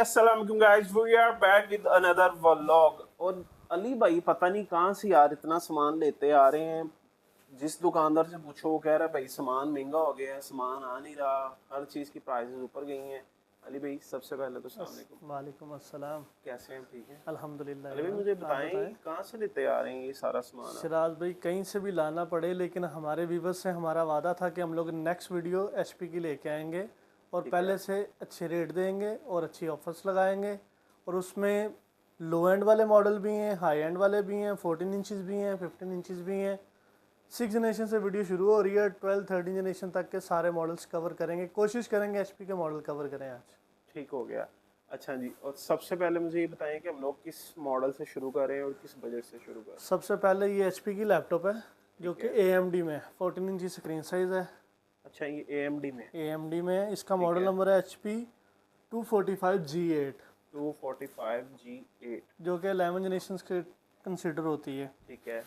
अस्सलाम वालेकुम guys, we are back with another vlog. और अली भाई पता नहीं कहाँ से यार इतना सामान लेते आ रहे हैं। जिस दुकानदार से पूछो वो कह रहा है भाई सामान महंगा हो गया है, सामान आ नहीं रहा, हर चीज़ की प्राइसेस ऊपर गई हैं। अली भाई सबसे पहले तो अस्सलाम वालेकुम। वालेकुम अस्सलाम। कैसे हैं? ठीक है अल्हम्दुलिल्लाह। अली भाई, मुझे आप बताएं बताएं। कहाँ से लेते आ रहे हैं ये सारा सामान आप? सिराज भाई कहीं से भी लाना पड़े, लेकिन हमारे व्यूवर्स से हमारा वादा था कि हम लोग नेक्स्ट वीडियो एचपी की लेके आएंगे और ठीक पहले है। से अच्छे रेट देंगे और अच्छी ऑफर्स लगाएंगे। और उसमें लो एंड वाले मॉडल भी हैं, हाई एंड वाले भी हैं, 14 इंचज़ भी हैं, 15 इंचज़ भी हैं। 6 जनरेशन से वीडियो शुरू हो रही है, 12-13 जनरेशन तक के सारे मॉडल्स कवर करेंगे। कोशिश करेंगे एचपी के मॉडल कवर करें आज। ठीक हो गया। अच्छा जी, और सबसे पहले मुझे ये बताएं कि हम लोग किस मॉडल से शुरू करें और किस बजट से शुरू करें? सबसे पहले ये एचपी की लैपटॉप है जो ठीक कि है। AMD में 14 इंची स्क्रीन साइज़ है। अच्छा, ये AMD में? AMD में है। इसका ठीक मॉडल है। नंबर है HP 245G8 245G8। जो कि 11 जनरेशन के कंसिडर होती है। ठीक है।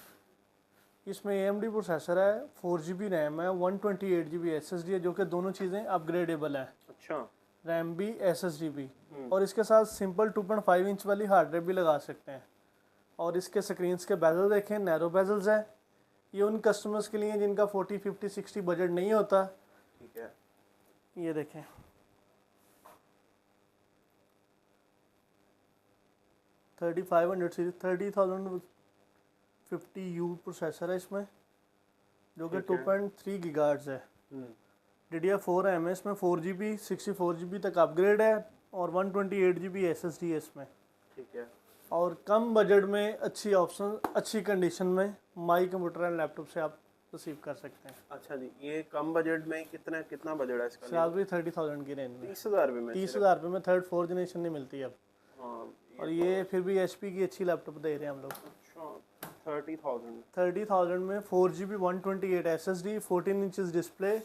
इसमें AMD प्रोसेसर है, 4GB रैम है, 128GB SSD है, जो कि दोनों चीज़ें अपग्रेडेबल हैं। अच्छा। रैम भी SSD भी। और इसके साथ सिंपल 2.5 इंच वाली हार्ड ड्राइव भी लगा सकते हैं। और इसके स्क्रीन्स के बेजल देखें, नैरो बेजल्स हैं। ये उन कस्टमर्स के लिए जिनका 40, 50, 60 बजट नहीं होता। ठीक है। ये देखें, 3500 सीरीज 30,050U प्रोसेसर है इसमें, जो कि 2.3 गीगाहर्ट्ज़ है। DDR4 रैम है इसमें, 4GB 64GB तक अपग्रेड है और 128GB SSD है इसमें। ठीक है। और कम बजट में अच्छी ऑप्शन, अच्छी कंडीशन में माई कंप्यूटर एंड लैपटॉप से आप रिसीव कर सकते हैं। अच्छा जी, ये कम बजट में कितना कितना बजट है इसका? साल भी 30,000 की रेंज में, 30,000 रुपये में 30,000 रुपये में 3rd 4th जनरेशन नहीं मिलती अब। हाँ, और ये फिर भी HP की अच्छी लैपटॉप दे रहे हैं हम लोग। अच्छा, 30,000। 30,000 में 4GB 128 SSD, 14 इंचज़ डिस्प्ले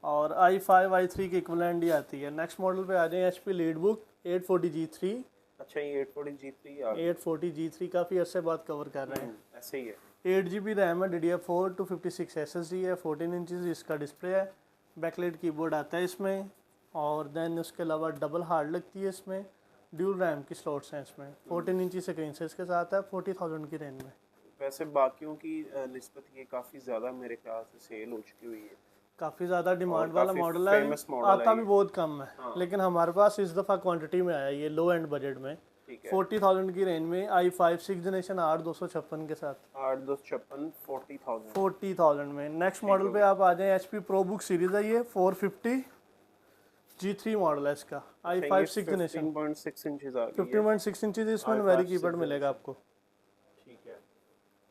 और i5 i3 की इक्विवेलेंट ही आती है। नेक्स्ट मॉडल पे आ जाए HP लीडबुक 840G3। अच्छा, ये 840G3 आ गई। 840G3 काफ़ी अर्से बाद कवर कर रहे हैं। ऐसे ही है। 8GB रैम है, DDR4 256 SSD है, 14 इंचज़ इसका डिस्प्ले है, बैकलाइट कीबोर्ड आता है इसमें। और देन उसके अलावा डबल हार्ड लगती है इसमें, ड्यूल रैम की स्लॉट्स हैं इसमें, 14 इंची स्क्रीन से इसके साथ है, 40,000 की रेंज में। वैसे बाकियों की निस्बत ये काफ़ी ज़्यादा मेरे ख्याल से सेल हो चुकी हुई है। काफ़ी ज़्यादा डिमांड वाला काफी मॉडल है, famous model आता है भी ये। बहुत कम है। हाँ। लेकिन हमारे पास इस दफ़ा क्वांटिटी में आया ये लो एंड बजट में, ठीक है। 40,000 की रेंज में, i5 6 जनरेशन 8256 के साथ 8256 40,000। 40,000 में। नेक्स्ट मॉडल पे आप आ जाएं, HP ProBook सीरीज है ये, 450G3 मॉडल है इसका, i5 6 जनरेशन, 15.6 इंचेस आ गई है। 15.6 इंचज़ इसमें i5 वेरी 6 कीपैड मिलेगा आपको। ठीक है।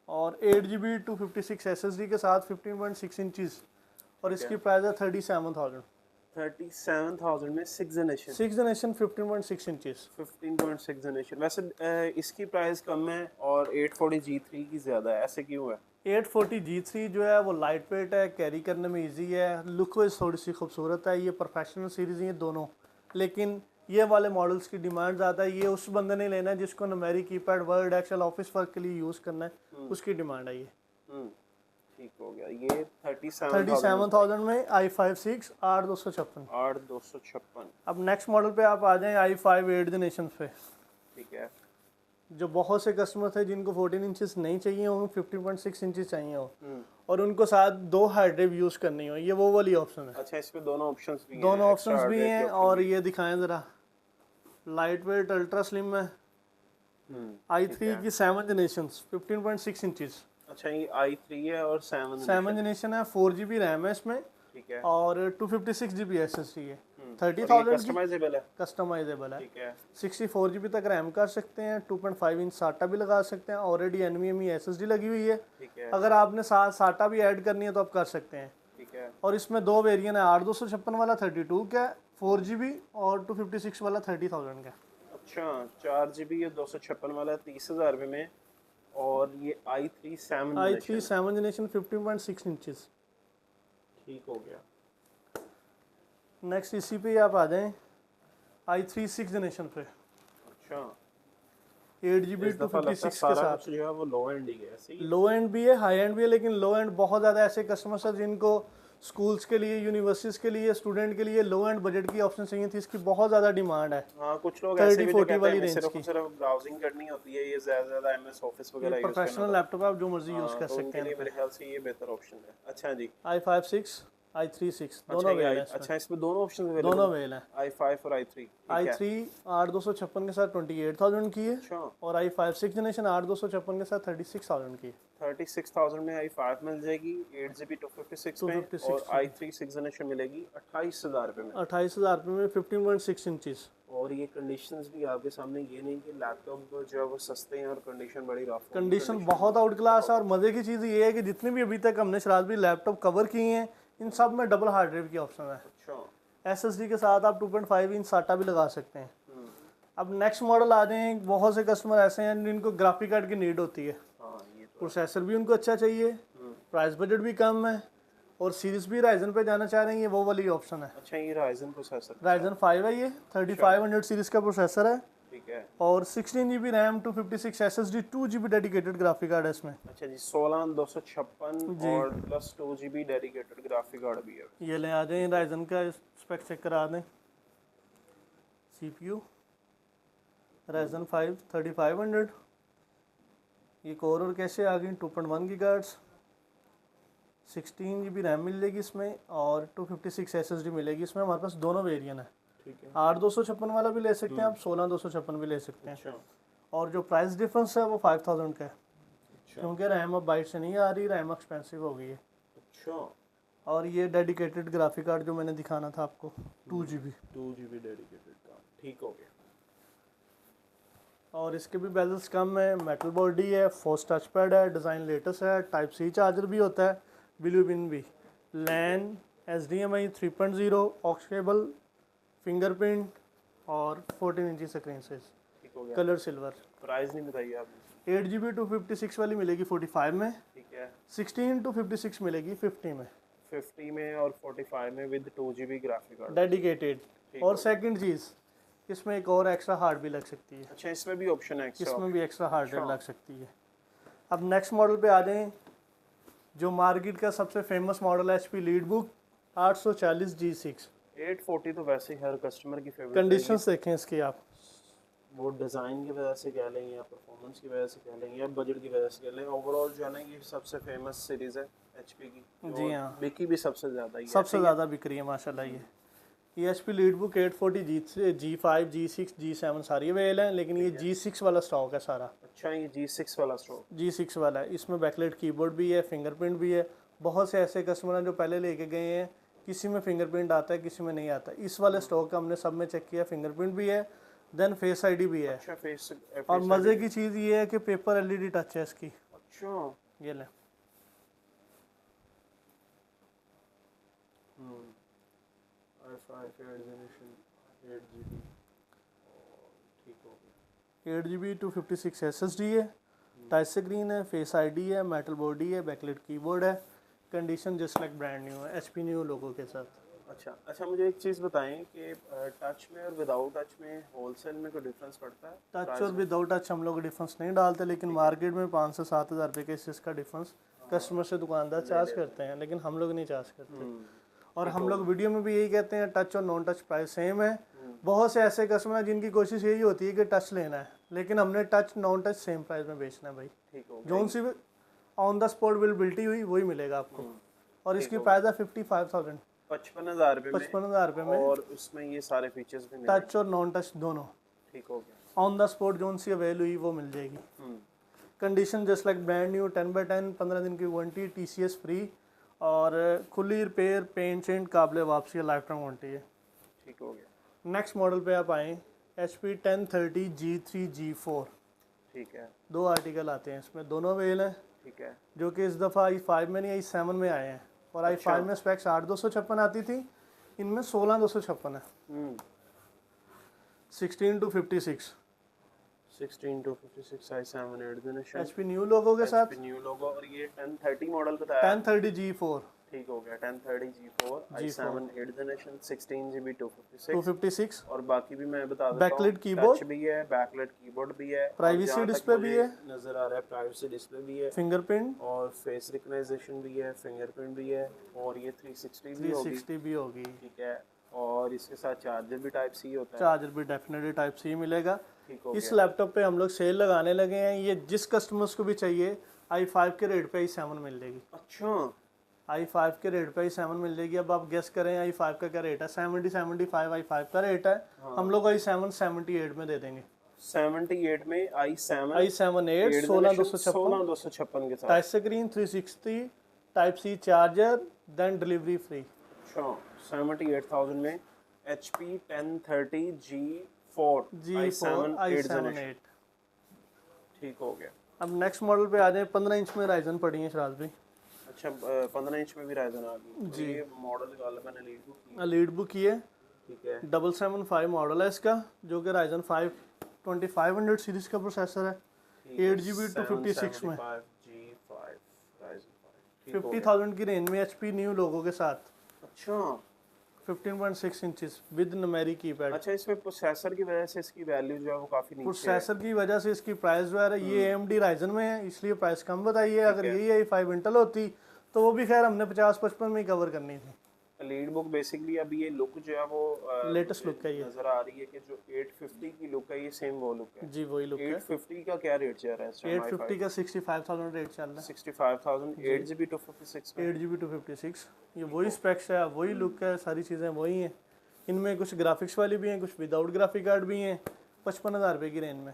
और 8GB 256 SSD के साथ 15.6 इंचज़, और इसकी प्राइस है 37,000। 37,000 में 6 जनरेशन। 6 generation 15.6 inches. 15.6 जनरेशन। वैसे इसकी प्राइस कम है और 840G3 की ज़्यादा है, ऐसे क्यों है? 840G3 जो है वो लाइट वेट है, कैरी करने में इजी है, लुक वाइज थोड़ी सी खूबसूरत है। ये प्रोफेशनल सीरीज़ हैं ये दोनों, लेकिन ये वाले मॉडल्स की डिमांड ज़्यादा है। ये उस बंदे ने लेना है जिसको नुमेरी keypad, Word, Excel, office work के लिए यूज़ करना है, उसकी डिमांड है ये। ठीक हो गया। ये 37,000 में i5 6 8256। 8256। अब नेक्स्ट मॉडल पे आप आ जाएं, i5 8 जनरेशन पे। ठीक है। जो बहुत से कस्टमर थे जिनको 14 इंचेस नहीं चाहिए हो, 15.6 इंचेस चाहिए हो, और उनको साथ 2 हार्ड ड्राइव यूज़ करनी हो, ये वो वाली ऑप्शन है। अच्छा, इसमें दोनों ऑप्शंस भी हैं? दोनों extra ऑप्शंस भी hard हैं। rate की और option ये दिखाएं ज़रा, लाइट वेट अल्ट्रा स्लिम है, i3 की 7 जनरेशन 15.6 इंचेस। अच्छा, ये i3 है और 7 जनरेशन है, 4GB रैम है इसमें, ठीक है। और 256GB SSD है। और ये 30,000 की कस्टमाइजेबल है? कस्टमाइजेबल है। ठीक है। 64GB तक रैम कर सकते हैं, 2.5 इंच साटा भी लगा सकते हैं, ऑलरेडी NVMe SSD लगी हुई है। ठीक है। अगर आपने साथ साटा भी ऐड करनी है तो आप कर सकते हैं। ठीक है। और इसमें 2 वेरिएंट है, 8256 वाला 32 का, 4GB, और 256 वाला 30,000 का। अच्छा, 4GB या 256 वाला 30,000 रुपये में, और ये i3 7 जनरेशन 15.6 इंचेस। ठीक हो गया। नेक्स्ट इसी पे आप आ जाएं, i3 6 जनरेशन पे, अच्छा, 8GB इस दफ़ा लगता है 256 के सारा साथ। कुछ जो है वो लो एंड ही है। सही है। लो एंड भी है, हाई एंड भी है, लेकिन लो एंड बहुत ज़्यादा ऐसे कस्टमर्स हैं जिनको स्कूल्स के लिए, यूनिवर्सिटीज़ के लिए, स्टूडेंट के लिए लो एंड बजट की ऑप्शन चाहिए थी, इसकी बहुत ज़्यादा डिमांड है। हाँ, कुछ लोग ऐसे भी 30-40 जो कहते वाली हैं रेंज सिर्फ की। सिर्फ ब्राउजिंग करनी होती है, ये ज़्यादा एमएस ऑफिस ये वगैरह यूज़ करना प्रोफेशनल होता लैपटॉप आप जो मर्जी है। यूज़ हाँ, कर तो सकते उनके हैं लिए इनपे। मेरे ख्याल से ये बेहतर ऑप्शन है। अच्छा जी। i5-6, i3-6 अच्छा, दोनों ये वेल है इसमें। अच्छा, इसमें दोनों ऑप्शन अवेलेबल दोनों वेल हैं। i5 और i3 ठीक है। i3 8256 के साथ 28,000 की है, अच्छा, और i5 6th जनरेशन 8256 के साथ 36,000 की है। 36,000 में i5 मिल जाएगी 8GB 256 में, 256 और i3 6 जनरेशन मिलेगी 28,000 रुपये में। 28,000 रुपये में 15.6 इंचज़। और ये कंडीशंस भी आपके सामने, ये नहीं कि लैपटॉप जो है वो सस्ते हैं और कंडीशन बड़ी रफ है। कंडीशन बहुत आउट क्लास है, और मज़े की चीज़ ये है कि जितने भी अभी तक हमने शराज भी लैपटॉप कवर किए हैं, इन सब में डबल हार्ड ड्राइव की ऑप्शन है। अच्छा। SSD के साथ आप 2.5 इंच साटा भी लगा सकते हैं। अब नेक्स्ट मॉडल आ रहे हैं, बहुत से कस्टमर ऐसे हैं जिनको ग्राफिक कार्ड की नीड होती है, हाँ, ये तो प्रोसेसर भी उनको अच्छा चाहिए, प्राइस बजट भी कम है, और सीरीज भी राइजन पे जाना चाह रहे हैं, ये वो वाली ऑप्शन है। अच्छा, ये राइजन प्रोसेसर राइजन 5 है, ये 3500 सीरीज का प्रोसेसर है, ठीक है। और 16 GB RAM, 256 SSD, 2 GB dedicated graphic card है इसमें। अच्छा जी, 16 256 जी। और plus 2GB dedicated graphic card भी है। ये ले आ जाए, राइजन का स्पेक चेक करा दें। CPU राइजन 5 3500, ये कोर और कैशे आ गई 2.1 GHz, 16 GB रैम मिल जाएगी इसमें, और 256 SSD मिलेगी इसमें। हमारे पास दोनों वेरिएंट है, ठीक है। 8256 वाला भी ले सकते हैं आप, 16 256 भी ले सकते हैं। अच्छा, और जो प्राइस डिफरेंस है वो 5000 का है, अच्छा, क्योंकि रैम अब बाइट से नहीं आ रही, रैम एक्सपेंसिव हो गई है। अच्छा। और ये डेडिकेटेड ग्राफिक कार्ड जो मैंने दिखाना था आपको, 2 GB। 2GB डेडिकेटेड का, ठीक हो गया। और इसके भी बेजल्स कम है, मेटल बॉडी है, फोर्स टच पैड है, डिज़ाइन लेटेस्ट है, टाइप सी चार्जर भी होता है, ब्लू पिन भी, लैन, HDMI 3.0, ऑक्स केबल, फिंगरप्रिंट, और 14 इंची स्क्रीन साइज, ठीक हो गया। Colour silver. प्राइस नहीं बताइए आपने। 8GB 256 वाली मिलेगी 45 में, ठीक है। 16 256 मिलेगी 50 में 50 में और 45 में with 2GB graphic card dedicated. ठीक और हो सेकंड चीज़, इसमें एक और एक्स्ट्रा हार्ड भी लग सकती है, अच्छा, इसमें भी ऑप्शन है एक्स्ट्रा। इसमें भी एक्स्ट्रा हार्ड ड्राइव अच्छा। लग सकती है। अब नेक्स्ट मॉडल पे आ जाएं, जो मार्केट का सबसे फेमस मॉडल है HP लीडबुक 840 G6। 840 तो वैसे ही हर कस्टमर की फेवरेट कंडीशंस देखें इसकी आप, वो डिज़ाइन की वजह से कह लें या परफॉर्मेंस की वजह से कह लें या बजट की वजह से कह लें, ओवरऑल जो है ना ये सबसे फेमस सीरीज़ है HP की। जी हाँ, बिकी भी सबसे ज़्यादा ही है, सबसे ठीक है? ज़्यादा बिक रही है माशाल्लाह। ये HP लीडबुक 840 G5 G6 G7 सारी अवेल हैं, लेकिन ये G6 वाला स्टॉक है सारा। अच्छा, ये G6 वाला स्टॉक। G6 वाला है, इसमें बैकलाइट कीबोर्ड भी है, फिंगरप्रिंट भी है। बहुत से ऐसे कस्टमर हैं जो पहले लेके गए हैं, किसी में फिंगरप्रिंट आता है, किसी में नहीं आता। इस वाले स्टॉक का हमने सब में चेक किया, फिंगरप्रिंट भी है, देन फेस ID भी है। अच्छा, फेस और मज़े की चीज़ ये है कि पेपर LED टच है इसकी। अच्छा, ये ले, i5 जनरेशन 8GB, ठीक हो गया। 8GB 256 SSD है, टच स्क्रीन है, फेस ID है, मेटल बॉडी है, बैकलाइट कीबोर्ड है, condition just like brand new है, HP न्यू लोगों के साथ। अच्छा अच्छा, मुझे एक चीज़ बताएं कि टच में और विदाउट टच में होलसेल में कोई डिफरेंस पड़ता है? टच और विदाउट टच हम लोग डिफरेंस नहीं डालते, लेकिन मार्केट में 5 से 7 हज़ार रुपये के इसका डिफरेंस कस्टमर से दुकानदार चार्ज करते हैं, लेकिन हम लोग नहीं चार्ज करते। और हम लोग वीडियो में भी यही कहते हैं, टच और नॉन टच प्राइस सेम है। बहुत से ऐसे कस्टमर हैं जिनकी कोशिश यही होती है कि टच लेना है, लेकिन हमने touch non touch same price में बेचना है भाई। ठीक हो गया। Zone C on the spot availability हुई वही मिलेगा आपको। और इसकी प्राइस है 55,000, 55,000 रुपये में, 55,000 रुपये में, और उसमें ये सारे फीचर्स भी मिलेंगे। टच और नॉन टच दोनों। ठीक हो गया। On the spot zone C avail हुई वो मिल जाएगी। Condition just like brand new, 10/10, 15 दिन की वारंटी, TCS फ्री, और खुली रिपेयर, पेंट चेंट काबिल वापसी, लाइफ टाइम वारंटी है। ठीक हो गया। नेक्स्ट मॉडल पे आप आएँ, HP 1030 G3 G4। ठीक है। 2 आर्टिकल आते हैं इसमें, दोनों अवेल हैं, ठीक है। जो कि इस दफ़ा i5 में नहीं i7 में आए हैं। और i5 में स्पेक्स 8256 आती थी, इनमें 16256 है। 16 to 56 16 to 56 i7 8 generation, HP new logo के साथ। New logo. और ये 1030 मॉडल बताया। 1030 G4 ठीक हो गया 1030 G4 i7 8th generation 16GB 256 256 और बाकी भी मैं बता देता हूँ बैकलाइट कीबोर्ड टच भी है, बैकलाइट कीबोर्ड भी है, प्राइवेसी डिस्प्ले भी है, नजर आ रहा है प्राइवेसी डिस्प्ले भी है, फिंगरप्रिंट और फेस रिकग्नाइजेशन भी है, फिंगरप्रिंट भी है, और ये 360 भी होगी, 360 भी होगी। ठीक है, और इसके साथ चार्जर भी टाइप सी होता है, चार्जर भी डेफिनेटली टाइप सी मिलेगा। ठीक हो इस गया। लैपटॉप पे हम लोग सेल लगाने लगे हैं, ये जिस कस्टमर्स को भी चाहिए i5 के रेट पे i7 मिल जाएगी। अच्छा i5 के रेट पे i7 मिल जाएगी। अब आप गेस करें i5 का क्या रेट है? 75 i5 का रेट है, हम लोग i7 78 में दे देंगे। 78 में i7 i7 8 16256 16256 के साथ, touch screen 360 type C charger, then delivery free. अच्छा 78,000 में HP 1030 G4 G4 i7 i7 8। ठीक हो गया। अब नेक्स्ट मॉडल पे आ जाए। 15 इंच में राइजन पड़ी है शराज भाई। अच्छा 15 इंच में भी राइजन आ गई जी। ये मॉडल निकाला मैंने लीड बुक की है, ठीक है, 775 मॉडल है इसका, जो कि राइजन 5 2500 सीरीज का प्रोसेसर है, 8GB 256 में, G5 Ryzen 5 50,000 की रेंज में HP न्यू लोगों के साथ, अच्छा 15.6 इंचेस विद नुमेरिक कीपैड। अच्छा इसमें प्रोसेसर की वजह से इसकी वैल्यू जो है वो काफी नीचे है। प्रोसेसर की वजह से इसकी प्राइस जो है ये AMD राइजन में है, इसलिए प्राइस कम बताई है। अगर यही i5 इंटेल होती तो वो भी खैर हमने 50-55 में ही कवर करनी थी। लीड बुक बेसिकली अभी ये लुक जो है वो लेटेस्ट लुक है, ये नजर आ रही है कि जो 850 की लुक है ये सेम वो लुक है जी, वही लुक है। 850 का क्या रेट चल रहा है इस टाइम? 850 का 65,000 रेट चल रहा है। 65,000 8GB 256 में 8GB 256, ये वही स्पेक्स है, वही लुक है, सारी चीज़ें वही हैं। इनमें कुछ ग्राफिक्स वाली भी हैं, कुछ विदाउट ग्राफिक कार्ड भी हैं, 55,000 रुपये की रेंज में,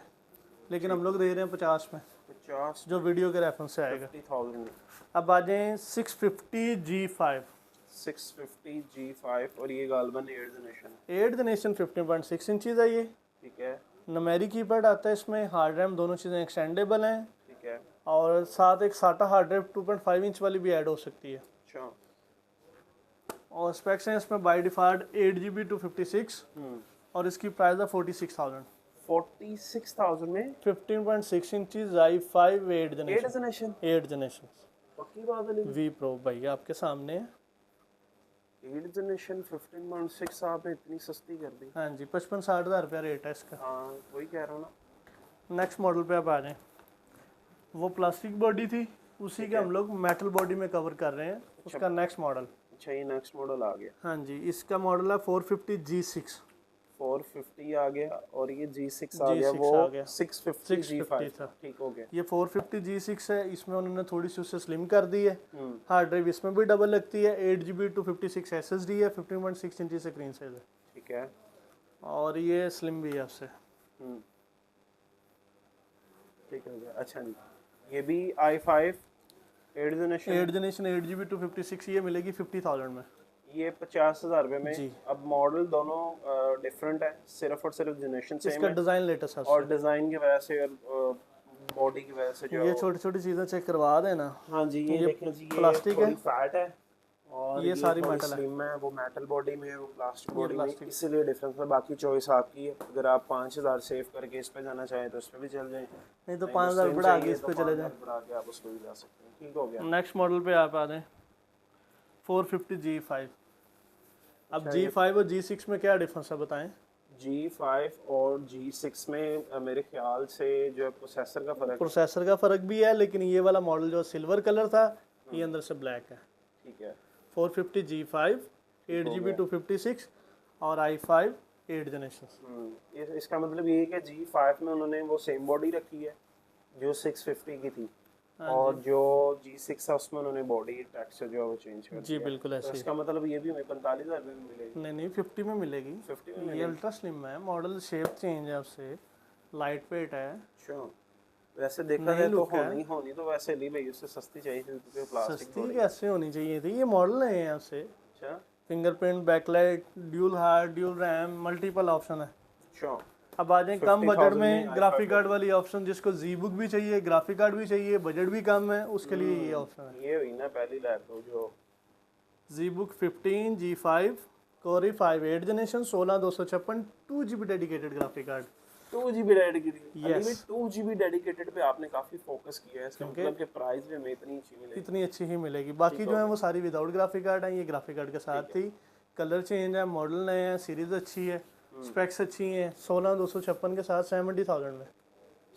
लेकिन हम लोग दे रहे हैं 50 में, 50 जो वीडियो के रेफरेंस से आएगा। 50,000 अब आ जाएँ 650 G5 650 G5 और ये गालबन 8th generation, 8th generation 15.6 inches है ये, ठीक है, नुमेरिक कीपैड आता है इसमें, हार्ड रैम दोनों चीज़ें एक्सटेंडेबल हैं, ठीक है, और साथ एक SATA हार्ड ड्राइव 2.5 इंच वाली भी ऐड हो सकती है। अच्छा और स्पेक्स हैं इसमें बाय डिफ़ॉल्ट 8GB 256 और इसकी प्राइस है 46,000। 46,000 में 15.6 inches i5 8th generation 8th generation पक्की बात है। वी प्रो भैया आपके सामने है। 8th जनरेशन 15.6 आपने इतनी सस्ती कर दी। हाँ जी, 55-60 हज़ार रुपया रेट है इसका। हाँ वही कह रहा हूँ ना। नेक्स्ट मॉडल पे आप आ जाएं। वो प्लास्टिक बॉडी थी, उसी के हम लोग मेटल बॉडी में कवर कर रहे हैं, उसका नेक्स्ट मॉडल। अच्छा ये नेक्स्ट मॉडल आ गया। हाँ जी, इसका मॉडल है 450 G6 450 आ गया और ये G6 आ गया, वो 650 G5 था। ठीक हो गया। ये 450 G6 है, इसमें उन्होंने थोड़ी सी उसे स्लिम कर दी है। हार्ड ड्राइव इसमें भी डबल लगती है, 8GB 256 SSD है, 15.6 इंच स्क्रीन साइज है, ठीक है, और ये स्लिम भी है उससे। ठीक हो गया। अच्छा जी, ये भी i5 8th जनरेशन 8GB 256 ये मिलेगी 50,000 में, ये 50,000 रुपए में जी। अब मॉडल दोनों डिफरेंट है, सिर्फ और सिर्फ जनरेशन सेम इसका है डिज़ाइन लेटेस्ट है और डिजाइन की वजह से और बॉडी की वजह से जो ये छोटी छोटी चीज़ें चेक करवा देना। हाँ जी, ये देखें जी, ये प्लास्टिक है, फैट है और ये सारी मेटल है, स्लिम है, वो मेटल बॉडी में है, वो प्लास्टिक बॉडी में, इसीलिए डिफरेंस है। बाकी चॉइस आपकी है, अगर आप 5,000 सेव करके इस पे जाना चाहें तो इस पे भी चल जाएं, नहीं तो 5,000 बढ़ा के इस पे चले जाएं, बढ़ा के आप उस पे भी जा सकते हैं। ठीक हो गया। नेक्स्ट मॉडल पे आप आ जाएं 450 G5। अब G5 और G6 में क्या डिफरेंस है बताएं? G5 और G6 में मेरे ख्याल से जो है प्रोसेसर का फ़र्क भी है, लेकिन ये वाला मॉडल जो सिल्वर कलर था, ये अंदर से ब्लैक है। ठीक है, 450 G5 8GB 256 और i5 8th जनरेशन। इसका मतलब ये है कि G5 में उन्होंने वो सेम बॉडी रखी है जो 650 की थी, और जो G6 है उसमें उन्होंने बॉडी टेक्सचर जो है वो चेंज कर दिया। जी बिल्कुल ऐसे। तो इसका मतलब ये भी हमें 45,000 रुपये में मिलेगी? नहीं 50 में मिलेगी। 50 में ये अल्ट्रा स्लिम है, मॉडल शेप चेंज है उससे, लाइट वेट है। अच्छा, वैसे देखा जाए तो होनी तो वैसे नहीं भाई, उससे सस्ती चाहिए थी क्योंकि प्लास्टिक सस्ती कैसे होनी चाहिए थी, ये मॉडल है यहाँ से। अच्छा, fingerprint, backlight, dual hard, dual RAM, multiple option है। अच्छा, अब आ जाए कम बजट में ग्राफिक कार्ड वाली ऑप्शन, जिसको जी बुक भी चाहिए, ग्राफिक कार्ड भी चाहिए, बजट भी कम है, उसके लिए ये ऑप्शन है। ये हुई ना पहली लैपटॉप जो Z book 15 G5 Core i5 8th generation 16256 2GB dedicated graphic card. 2 GB dedicated. Yes. 2 GB dedicated पे आपने काफी फोकस किया है, इसका मतलब कि प्राइस भी हमें इतनी अच्छी मिलेगी। इतनी अच्छी ही मिलेगी। बाकी जो है वो सारी विदाउट ग्राफिक कार्ड है, ये ग्राफिक कार्ड के साथ थी। कलर चेंज है, मॉडल नए हैं, सीरीज अच्छी है, स्पेक्स अच्छी हैं। 16256 के साथ 70,000 में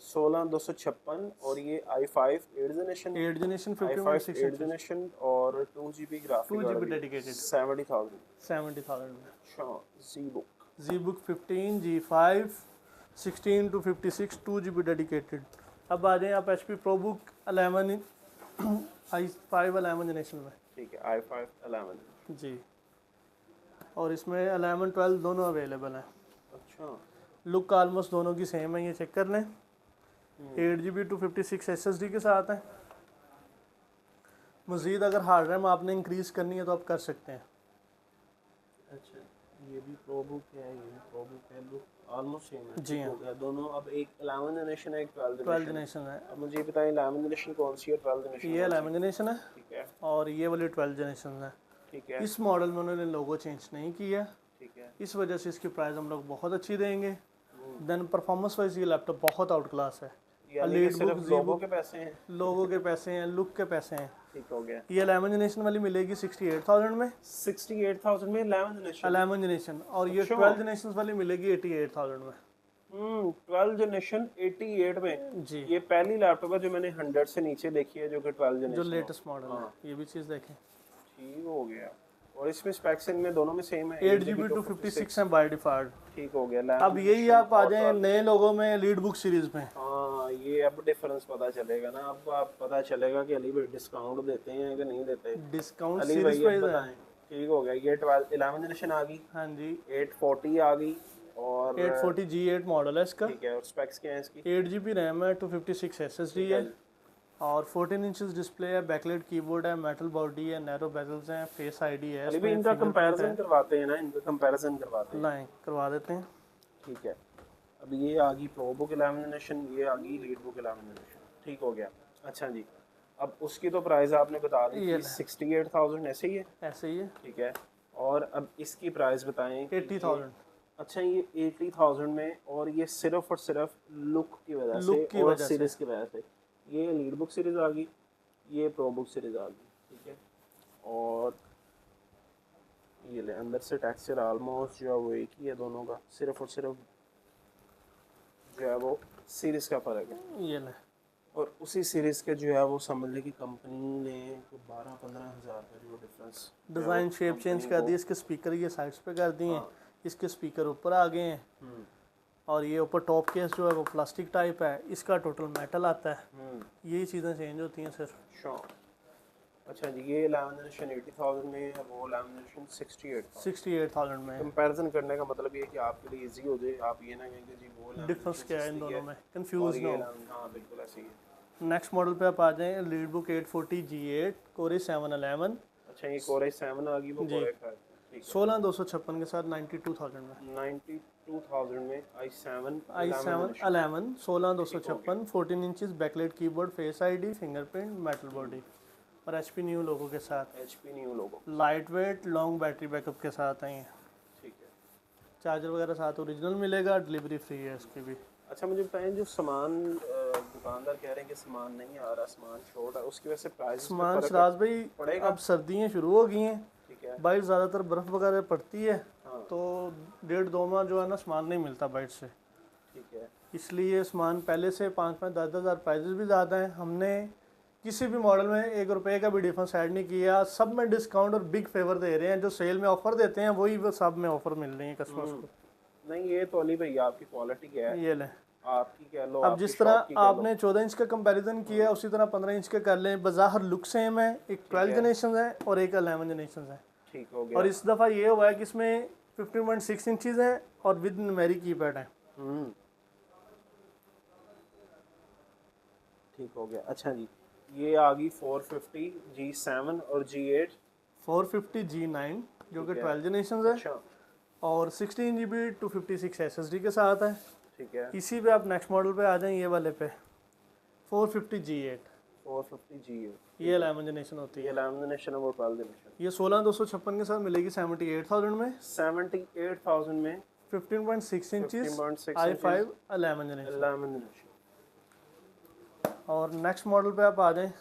16256 और ये i5 8th generation 8 generation i5 51.6 8th generation और 2 GB ग्राफिक 2 GB डेडिकेटेड 70,000। 70,000 में। अच्छा Z book ZBook 15 G5 16 to 56 2 GB dedicated. अब आ जाएं आप HP ProBook 11 i5 11 जनरेशन में। ठीक है i5 11 जी, और इसमें 11 12 दोनों अवेलेबल हैं। अच्छा लुक ऑलमोस्ट दोनों की सेम है, ये चेक कर लें। 8GB 256 SSD के साथ है। मज़ीद अगर हार्ड रैम आपने इंक्रीज़ करनी है तो आप कर सकते हैं। अच्छा ये भी प्रोबुक है, ये भी प्रोबुक है, लुक ऑलमोस्ट सेम है। जी हाँ। हो गया दोनों। अब एक 11 जनरेशन है, एक 12 12 जनरेशन। जनरेशन है। अब मुझे ये बताएं 11 जनरेशन कौन सी है, 12 जनरेशन ये 11 जनरेशन है ठीक है और ये वाली 12 जनरेशन है। ठीक है इस मॉडल में उन्होंने लोगो चेंज नहीं किया, ठीक है। इस वजह से इसकी प्राइस हम लोग बहुत अच्छी देंगे। देन परफॉर्मेंस वाइज ये लैपटॉप बहुत आउट क्लास है। यानी कि सिर्फ लोगों के पैसे हैं, लोगों के पैसे हैं, लुक के पैसे हैं। ठीक हो गया। ये 11 जनरेशन वाली मिलेगी 68,000 में, 68,000 में 11 जनरेशन। 11 जनरेशन, और ये अच्छा। 12 जनरेशन वाली मिलेगी 88,000 में। 12 जनरेशन 88 में। जी, ये पहली लैपटॉप है जो मैंने 100 से नीचे देखी है जो कि 12 जो जनरेशन। लेटेस्ट मॉडल है, ये भी चीज़ देखें। ठीक हो गया। और इसमें स्पेक्स इनमें दोनों में सेम है, 8GB 256 है बाय डिफॉल्ट। ठीक हो गया। अब यही आप आ जाएं नए लोगों में लीड बुक सीरीज में। हाँ ये अब डिफरेंस पता चलेगा ना, अब आप पता चलेगा कि अली भाई डिस्काउंट देते हैं कि नहीं देते। डिस्काउंट अली सीरीज भाई अब प्राइस है। बताएं। ठीक हो गया। ये 11 जनरेशन आ गई, हाँ जी, 840 आ गई और 840 G8 मॉडल है इसका। ठीक है। और स्पेक्स क्या है इसकी? 8GB रैम है, 256 SSD है और 14 इंचेस डिस्प्ले है, बैकलाइट कीबोर्ड है, मेटल बॉडी है, नैरो बेजल्स हैं, फेस आईडी है। अली भाई इनका कंपैरिजन करवाते हैं ना, इनका कंपैरिजन करवाते हैं। लाइन करवा देते हैं। ठीक है। अब ये आ गई प्रोबुक 11 जनरेशन, ये आ गई लीडबुक 11 जनरेशन। ठीक हो गया। अच्छा जी, अब उसकी तो प्राइस आपने बता दी ये कि 68,000 ऐसे ही है। ऐसे ही है, ठीक है। और अब इसकी प्राइस बताएं। 80,000 अच्छा ये 80,000 में, और ये सिर्फ और सिर्फ लुक की वजह से लुक की और वजह से। सीरीज की वजह से। ये लीड बुक सीरीज आ गई, ये प्रो बुक सीरीज आ गई। ठीक है। और ये ले अंदर से टेक्सचर ऑलमोस्ट जो है वो एक ही है दोनों का, सिर्फ और सिर्फ जो है वो सीरीज का फर्क है। ये ले। और उसी सीरीज के जो है वो समझ ले कि कंपनी ने 12-15 हज़ार का जो डिफरेंस डिज़ाइन शेप चेंज कर दी, इसके स्पीकर ये साइड्स पे कर दिए हैं, इसके स्पीकर ऊपर आ गए हैं और ये ऊपर टॉप केस जो है वो प्लास्टिक टाइप है, इसका टोटल मेटल आता है। यही चीज़ें चेंज होती हैं सिर्फ। शॉप। अच्छा जी, ये 11 जनरेशन 80,000 में है, वो 11 जनरेशन 68,000 में। कंपैरिजन करने का मतलब ये है कि आपके लिए इजी हो जाए, आप ये ना कहें कि जी वो 11 डिफरेंस क्या है इन दोनों में, और कंफ्यूज ना ये हो। 11 हाँ बिल्कुल ऐसे ही है। नेक्स्ट मॉडल पे आप आ जाएं, लीडबुक 840 G8 कोर i7-11। अच्छा ये Core i7 आ गई, वो जी। Core i5। ठीक है। 16,256 के साथ 92,000 में। 92,000 में i7 i7-11 16,256, 14 inches backlight keyboard, face ID, fingerprint, metal body और HP न्यू लोगो के साथ। HP new logo. Light weight long battery backup के साथ आई हैं। ठीक है। चार्जर वगैरह साथ ओरिजिनल मिलेगा, डिलीवरी फ्री है इसकी भी। अच्छा मुझे बताएं, जो सामान दुकानदार कह रहे हैं कि सामान नहीं आ रहा, सामान शॉर्ट है, उसकी वजह से प्राइस सामान सिराज भाई पड़ेगा? अब सर्दियाँ शुरू हो गई हैं, ठीक है। बाइट ज़्यादातर बर्फ़ वगैरह पड़ती है, हाँ। तो 1.5-2 माह जो है ना सामान नहीं मिलता बाइट से, ठीक है। इसलिए सामान पहले से 5-5 10 हज़ार प्राइजेस भी ज़्यादा हैं। हमने किसी भी मॉडल में 1 रुपये का भी डिफरेंस ऐड नहीं किया, सब में डिस्काउंट और बिग फेवर दे रहे हैं। जो सेल में ऑफर देते हैं वही वो सब में ऑफर मिल रही है कस्टमर्स को। नहीं ये तो अली भैया आपकी क्वालिटी क्या है, ये लें। आपकी कह लो, अब आपकी जिस तरह शॉप की कह लो। आपने 14 इंच का कंपैरिजन किया उसी तरह 15 इंच का कर लें। बाज़ार लुक सेम है, एक 12 जनरेशन है और एक 11 जनरेशन है। ठीक हो गया। और इस दफ़ा ये हुआ है कि इसमें 15.6 इंचज़ हैं और विद न्यूमेरिक कीपैड है। ठीक हो गया। अच्छा जी, ये आ गई 450 G7 और G8 450 G9 जो कि ठीक है। 12 जनरेशन है अच्छा और 16GB 256 SSD के साथ है। ठीक है। इसी पे आप नेक्स्ट मॉडल पे आ जाएं, ये वाले पे 450 G8, 450 G8 ये 11 जनरेशन होती ये है। 11 जनरेशन और 12 जनरेशन। ये 16,256 के साथ मिलेगी 78,000 में। 78,000 में 15.6 इंचेस 15.6 i5 11 जनरेशन। 11 जनरेशन। और नेक्स्ट मॉडल पे आप आ जाएं,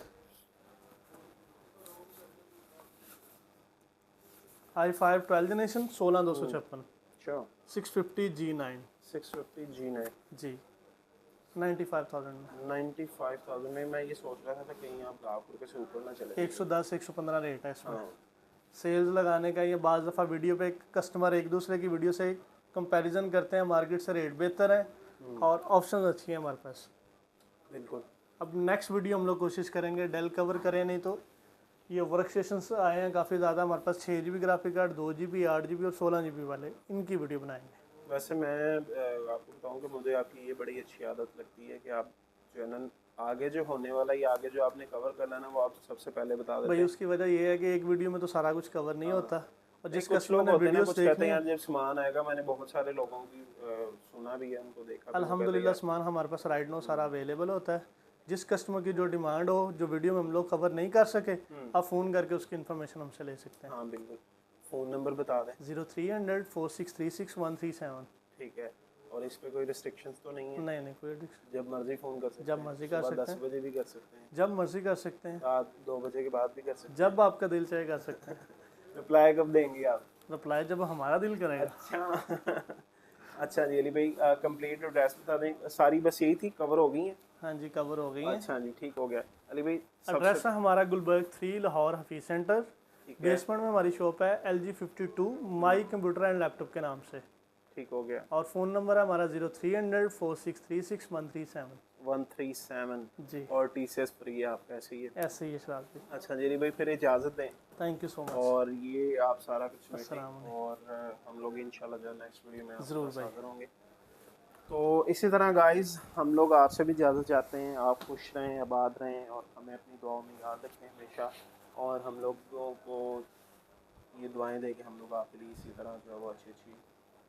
i5 12 जनरेशन 16256 अच्छा 650G9 650 G9 जी 95,000 में। 95,000 में। मैं ये सोच रहा था कहीं आप गाहपुर के से ऊपर ना चले। 110 115 रेट है इसमें। हाँ सेल्स लगाने का ये बाज़ दफ़ा वीडियो पे कस्टमर एक दूसरे की वीडियो से कंपैरिजन करते हैं, मार्केट से रेट बेहतर है और ऑप्शन अच्छी है हमारे पास। बिल्कुल। अब नेक्स्ट वीडियो हम लोग कोशिश करेंगे डेल कवर करें, नहीं तो ये वर्क स्टेशंस आए हैं काफ़ी ज़्यादा हमारे पास, 6 GB graphic card, 2 GB 8 GB और 16 GB वाले, इनकी वीडियो बनाएंगे। वैसे मैं आपको बताऊं कि मुझे आपकी ये बड़ी अच्छी आदत लगती है कि आप चैनल आगे जो होने वाला है, आगे जो आपने कवर करना है ना, वो आप सबसे पहले बता देते भाई हैं। उसकी वजह ये है कि एक वीडियो में तो सारा कुछ कवर नहीं होता, और जिस कुछ कस्टमर लोग ने होते हैं ना, वीडियोस कुछ कहते देखनी हैं है, यार जब सामान आएगा, मैंने बहुत सारे लोगों की सुना भी है, उनको देखा भी, वो कहते हैं अल्हम्दुलिल्लाह यार सामान हमारे पास राइट नो सारा अवेलेबल होता है। जिस कस्टमर की जो डिमांड हो, जो वीडियो में हम लोग कवर नहीं कर सके, आप फ़ोन करके उसकी इन्फॉर्मेशन हमसे ले सकते हैं। हाँ बिल्कुल। फ़ोन नंबर बता दें। 0300 4636 137। ठीक है। और इस पे कोई रिस्ट्रिक्शंस तो नहीं है? नहीं कोई addiction- जब मर्जी फ़ोन कर सकते हैं? जब मर्जी कर सुबह सकते 10 हैं, बजे भी कर सकते हैं? जब मर्जी कर सकते हैं, रात 2 बजे के बाद भी कर सकते जब आपका दिल चाहे कर सकते हैं। हैं? रिप्लाई कब देंगे आप? रिप्लाई जब हमारा दिल करेगा। अच्छा अच्छा जी अली भाई, कंप्लीट एड्रेस बता दें। सारी बस यही थी, कवर हो गई है? हाँ जी कवर हो गई है। अच्छा जी ठीक हो गया। अली भाई एड्रेस है हमारा गुलबर्ग 3 लाहौर हफीज सेंटर, ठीक है, बेसमेंट में हमारी शॉप है LG52 my computer and laptop के नाम से। ठीक हो गया। और फ़ोन नंबर है हमारा 0300 4636 137 137 जी। और TCS फ्री है आपका, ऐसे ही है? ऐसे ही है शराब जी। अच्छा जी अली भाई, फिर इजाज़त दें। Thank you so much. और ये आप सारा कुछ अस्सलाम मीटिंग, और हम लोग इंशाल्लाह जो नेक्स्ट वीडियो में ज़रूर आपके भाई। साथ होंगे। तो इसी तरह गाइस हम लोग आपसे भी इजाज़त चाहते हैं। आप खुश रहें, आबाद रहें और हमें अपनी दुआओं में याद रखें हमेशा। और हम लोगों को ये दुआएं दें कि हम लोग आपके लिए इसी तरह जो है वो अच्छी अच्छी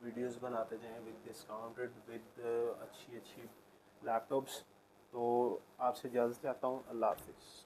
वीडियोस बनाते जाएं विद डिस्काउंटेड, विद अच्छी अच्छी लैपटॉप्स। तो आपसे इजाज़त चाहता हूँ। अल्लाह हाफिज़।